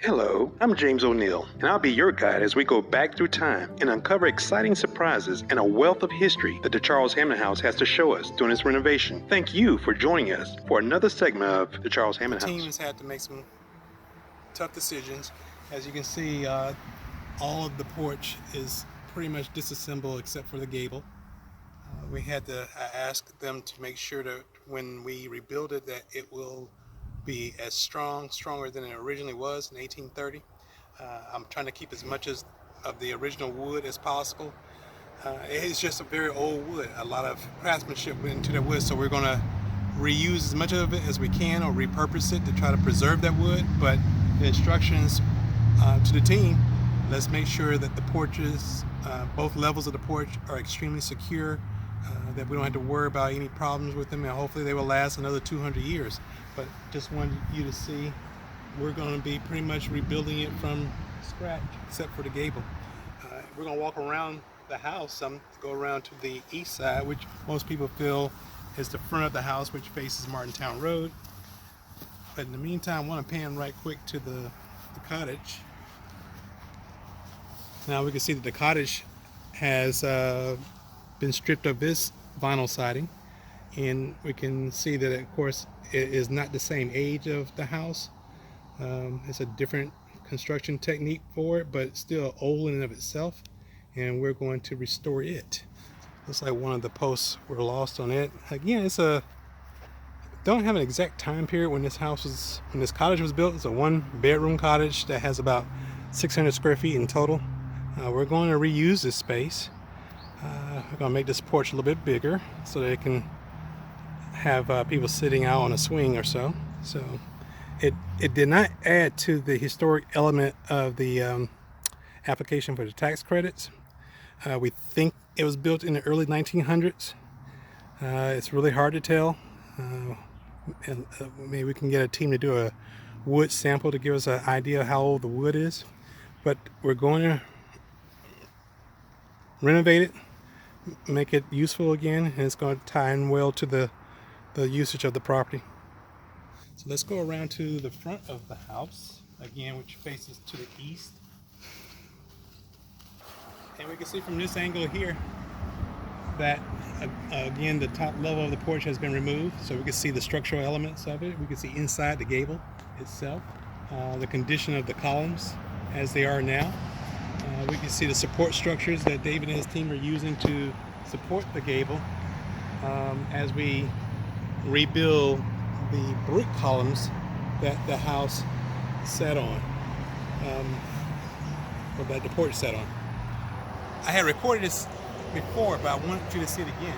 Hello, I'm James O'Neill, and I'll be your guide as we go back through time and uncover exciting surprises and a wealth of history that the Charles Hammond House has to show us during its renovation. Thank you for joining us for another segment of the Charles Hammond House. The team has had to make some tough decisions. As you can see, all of the porch is pretty much disassembled except for the gable. We had to ask them to make sure that when we rebuild it, that it will be as stronger than it originally was in 1830. I'm trying to keep as much of the original wood as possible. It's just a very old wood. A lot of craftsmanship went into that wood, so we're going to reuse as much of it as we can or repurpose it to try to preserve that wood. But the instructions to the team, let's make sure that the porches, both levels of the porch, are extremely secure, that we don't have to worry about any problems with them, and hopefully they will last another 200 years. But just wanted you to see, we're going to be pretty much rebuilding it from scratch except for the gable. We're going to walk around the house, go around to the east side, which most people feel is the front of the house, which faces Martintown Road. But in the meantime, I want to pan right quick to the cottage. Now we can see that the cottage has been stripped of this vinyl siding, and we can see that, of course, it is not the same age of the house. It's a different construction technique for it, but still old in and of itself, and we're going to restore it. Looks like one of the posts were lost on it. Again, don't have an exact time period when this cottage was built. It's a 1-bedroom cottage that has about 600 square feet in total. We're going to reuse this space. We're going to make this porch a little bit bigger so that it can have people sitting out on a swing or so. So it did not add to the historic element of the application for the tax credits. We think it was built in the early 1900s. It's really hard to tell. Maybe we can get a team to do a wood sample to give us an idea of how old the wood is. But we're going to renovate it, make it useful again, and it's going to tie in well to the usage of the property. So let's go around to the front of the house again, which faces to the east. And we can see from this angle here that again the top level of the porch has been removed, so we can see the structural elements of it. We can see inside the gable itself, the condition of the columns as they are now. We can see the support structures that David and his team are using to support the gable as we rebuild the brick columns that the house sat on, or that the porch sat on. I had recorded this before, but I want you to see it again.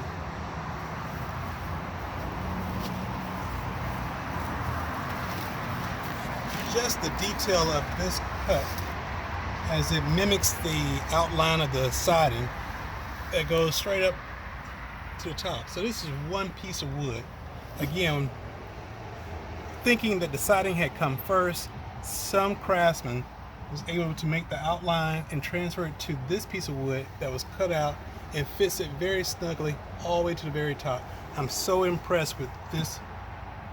Just the detail of this cut, as it mimics the outline of the siding that goes straight up to the top. So this is one piece of wood. Again, thinking that the siding had come first, some craftsman was able to make the outline and transfer it to this piece of wood that was cut out and fits it very snugly all the way to the very top. I'm so impressed with this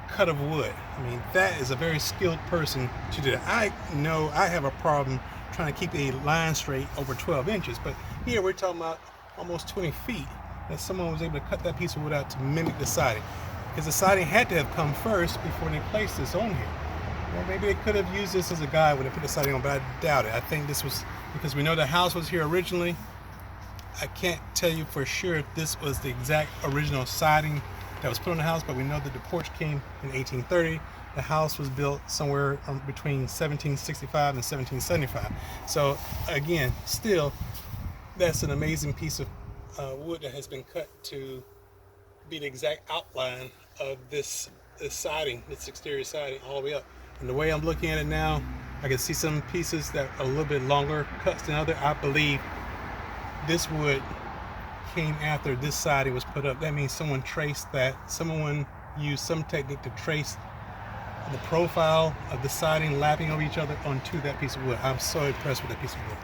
cut of wood. I mean, that is a very skilled person to do that. I know I have a problem trying to keep a line straight over 12 inches, but here we're talking about almost 20 feet that someone was able to cut that piece of wood out to mimic the siding, because the siding had to have come first before they placed this on here. Well, maybe they could have used this as a guide when they put the siding on, but I doubt it. I think this was, because we know the house was here originally. I can't tell you for sure if this was the exact original siding that was put on the house, but we know that the porch came in 1830. The house was built somewhere between 1765 and 1775. So again, still, that's an amazing piece of wood that has been cut to be the exact outline of this siding, this exterior siding, all the way up. And the way I'm looking at it now, I can see some pieces that are a little bit longer cuts than other. I believe this wood came after this siding was put up. That means someone traced that. Someone used some technique to trace the profile of the siding lapping over each other onto that piece of wood. I'm so impressed with that piece of wood.